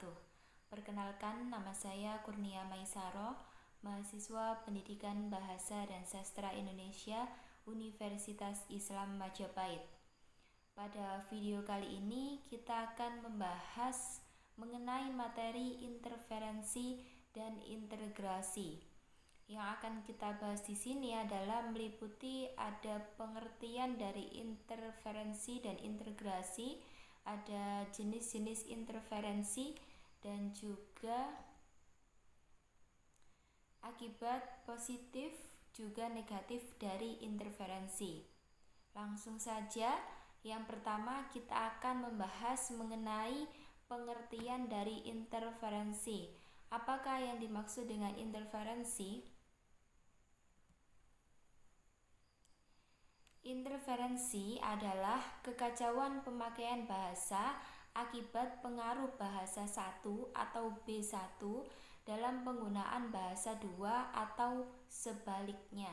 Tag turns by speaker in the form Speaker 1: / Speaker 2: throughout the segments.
Speaker 1: wabarakatuh. Perkenalkan, nama saya Kurnia Maisaro, mahasiswa Pendidikan Bahasa dan Sastra Indonesia, Universitas Islam Majapahit. Pada video kali ini kita akan membahas mengenai materi interferensi dan integrasi. Yang akan kita bahas di sini adalah meliputi ada pengertian dari interferensi dan integrasi, ada jenis-jenis interferensi, dan juga akibat positif juga negatif dari interferensi. Langsung saja, yang pertama kita akan membahas mengenai pengertian dari interferensi. Apakah yang dimaksud dengan interferensi? Interferensi adalah kekacauan pemakaian bahasa akibat pengaruh bahasa 1 atau B1 dalam penggunaan bahasa 2 atau sebaliknya.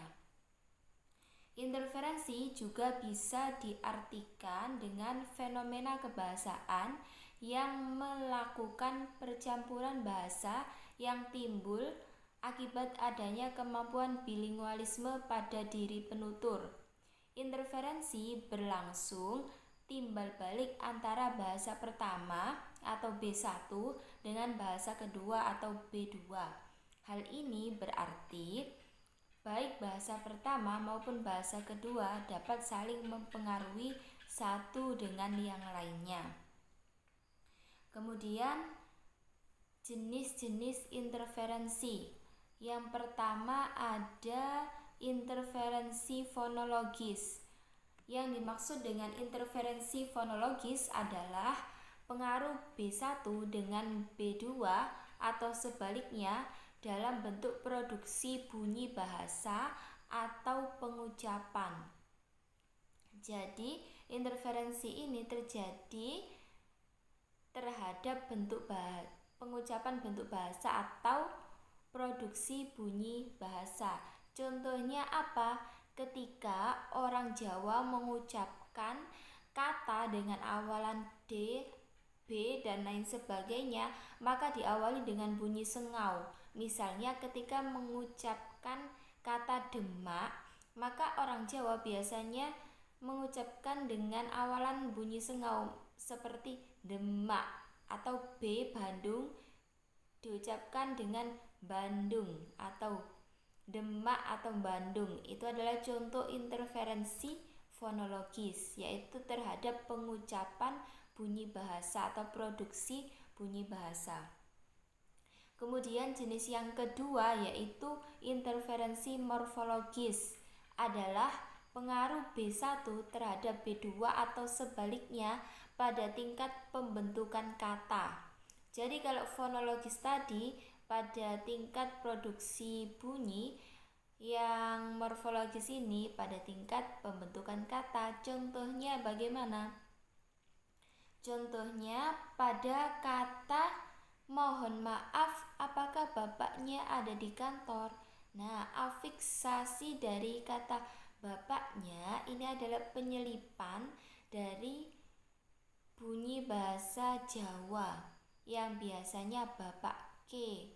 Speaker 1: Interferensi juga bisa diartikan dengan fenomena kebahasaan yang melakukan percampuran bahasa yang timbul akibat adanya kemampuan bilingualisme pada diri penutur. Interferensi berlangsung timbal balik antara bahasa pertama atau B1 dengan bahasa kedua atau B2. Hal ini berarti baik bahasa pertama maupun bahasa kedua dapat saling mempengaruhi satu dengan yang lainnya. Kemudian jenis-jenis interferensi. Yang pertama ada interferensi fonologis. Yang dimaksud dengan interferensi fonologis adalah pengaruh B1 dengan B2 atau sebaliknya dalam bentuk produksi bunyi bahasa atau pengucapan. Jadi, interferensi ini terjadi terhadap pengucapan bentuk bahasa atau produksi bunyi bahasa. Contohnya apa? Ketika orang Jawa mengucapkan kata dengan awalan D, B, dan lain sebagainya, maka diawali dengan bunyi sengau. Misalnya ketika mengucapkan kata demak, maka orang Jawa biasanya mengucapkan dengan awalan bunyi sengau seperti demak, atau B, Bandung, diucapkan dengan Bandung atau Demak atau Bandung. Itu adalah contoh interferensi fonologis, yaitu terhadap pengucapan bunyi bahasa atau produksi bunyi bahasa. Kemudian jenis yang kedua yaitu interferensi morfologis, adalah pengaruh B1 terhadap B2 atau sebaliknya pada tingkat pembentukan kata. Jadi kalau fonologis tadi pada tingkat produksi bunyi, yang morfologis ini pada tingkat pembentukan kata. Contohnya bagaimana? Contohnya pada kata mohon maaf, apakah bapaknya ada di kantor? Nah, afiksasi dari kata bapaknya ini adalah penyelipan dari bunyi bahasa Jawa yang biasanya bapak ke.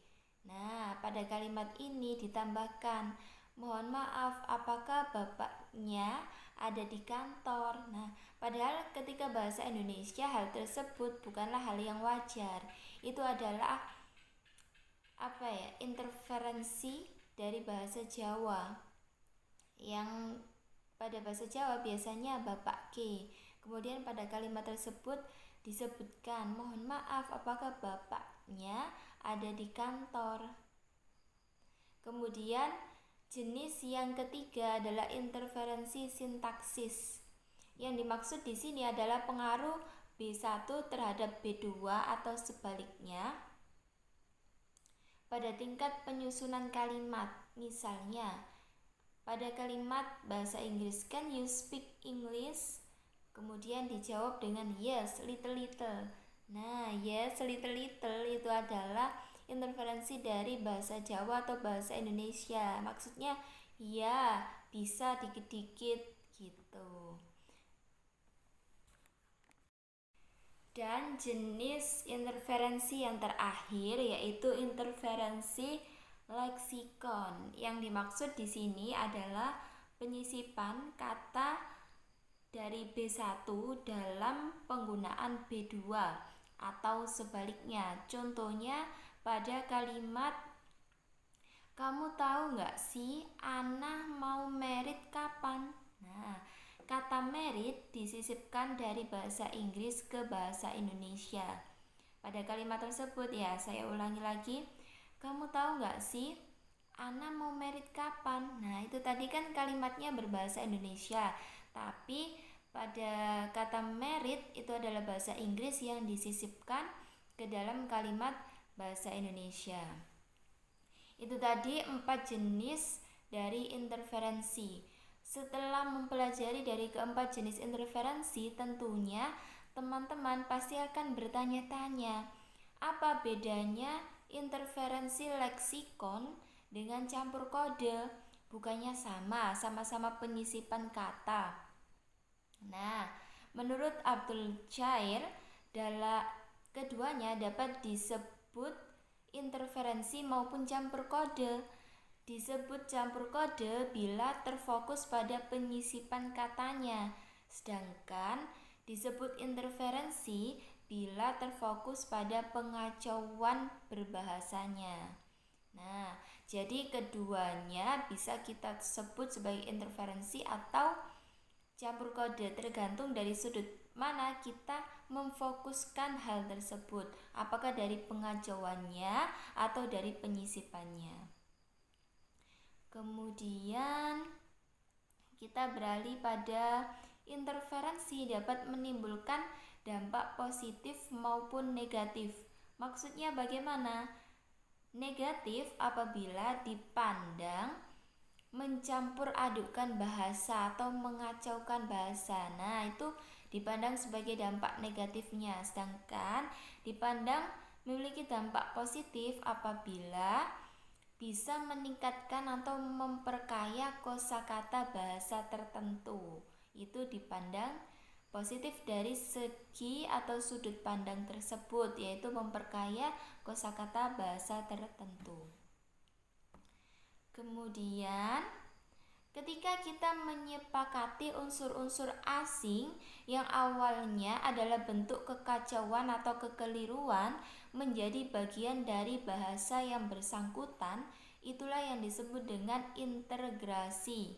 Speaker 1: Nah, pada kalimat ini ditambahkan mohon maaf, apakah bapaknya ada di kantor? Nah, padahal ketika bahasa Indonesia hal tersebut bukanlah hal yang wajar. Itu adalah interferensi dari bahasa Jawa. Yang pada bahasa Jawa biasanya bapak ke. Kemudian pada kalimat tersebut disebutkan mohon maaf, apakah bapaknya ada di kantor. Kemudian jenis yang ketiga adalah interferensi sintaksis. Yang dimaksud di sini adalah pengaruh B1 terhadap B2 atau sebaliknya pada tingkat penyusunan kalimat. Misalnya pada kalimat bahasa Inggris, can you speak English? Kemudian dijawab dengan yes, little. Nah, yes, little itu adalah interferensi dari bahasa Jawa atau bahasa Indonesia. Maksudnya, ya, bisa dikit-dikit gitu. Dan jenis interferensi yang terakhir yaitu interferensi leksikon. Yang dimaksud di sini adalah penyisipan kata dari B1 dalam penggunaan B2 atau sebaliknya. Contohnya pada kalimat kamu tahu nggak sih Ana mau merit kapan? Nah, kata merit disisipkan dari bahasa Inggris ke bahasa Indonesia. Pada kalimat tersebut ya, saya ulangi lagi. Kamu tahu nggak sih Ana mau merit kapan? Nah, itu tadi kan kalimatnya berbahasa Indonesia. Tapi pada kata merit itu adalah bahasa Inggris yang disisipkan ke dalam kalimat bahasa Indonesia. Itu tadi 4 jenis dari interferensi. Setelah mempelajari dari keempat jenis interferensi, tentunya teman-teman pasti akan bertanya-tanya, apa bedanya interferensi leksikon dengan campur kode? Bukannya sama-sama penyisipan kata. Nah, menurut Abdul Chair, keduanya dapat disebut interferensi maupun campur kode. Disebut campur kode bila terfokus pada penyisipan katanya, sedangkan disebut interferensi bila terfokus pada pengacauan berbahasanya. Nah, jadi keduanya bisa kita sebut sebagai interferensi atau campur kode, tergantung dari sudut mana kita memfokuskan hal tersebut, apakah dari pengacauannya atau dari penyisipannya. Kemudian kita beralih pada interferensi dapat menimbulkan dampak positif maupun negatif. Maksudnya bagaimana? Negatif apabila dipandang mencampur adukan bahasa atau mengacaukan bahasa. Nah, itu dipandang sebagai dampak negatifnya. Sedangkan dipandang memiliki dampak positif apabila bisa meningkatkan atau memperkaya kosakata bahasa tertentu. Itu dipandang positif dari segi atau sudut pandang tersebut, yaitu memperkaya kosakata bahasa tertentu. Kemudian ketika kita menyepakati unsur-unsur asing yang awalnya adalah bentuk kekacauan atau kekeliruan menjadi bagian dari bahasa yang bersangkutan, itulah yang disebut dengan integrasi.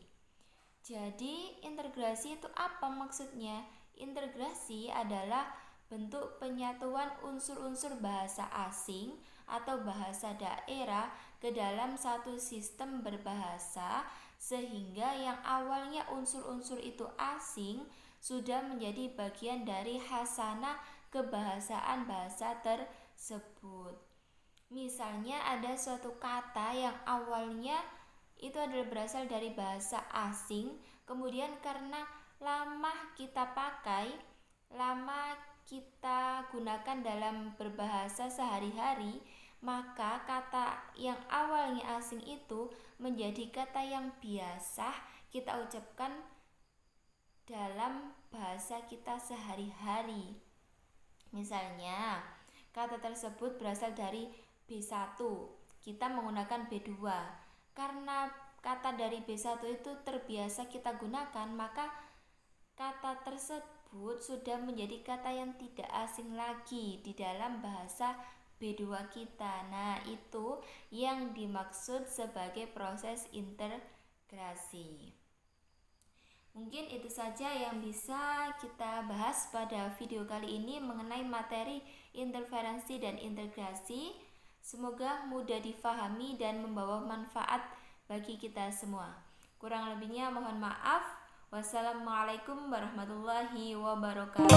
Speaker 1: Jadi integrasi itu apa maksudnya? Integrasi adalah bentuk penyatuan unsur-unsur bahasa asing atau bahasa daerah ke dalam satu sistem berbahasa, sehingga yang awalnya unsur-unsur itu asing sudah menjadi bagian dari khasanah kebahasaan bahasa tersebut. Misalnya ada suatu kata yang awalnya itu adalah berasal dari bahasa asing, kemudian karena lama kita pakai, lama kita gunakan dalam berbahasa sehari-hari, maka kata yang awalnya asing itu menjadi kata yang biasa kita ucapkan dalam bahasa kita sehari-hari. Misalnya, kata tersebut berasal dari B1, kita menggunakan B2. Karena kata dari B1 itu terbiasa kita gunakan, maka kata tersebut sudah menjadi kata yang tidak asing lagi di dalam bahasa B2 kita. Nah, itu yang dimaksud sebagai proses integrasi. Mungkin itu saja yang bisa kita bahas pada video kali ini mengenai materi interferensi dan integrasi. Semoga mudah difahami dan membawa manfaat bagi kita semua. Kurang lebihnya mohon maaf. Wassalamualaikum warahmatullahi wabarakatuh.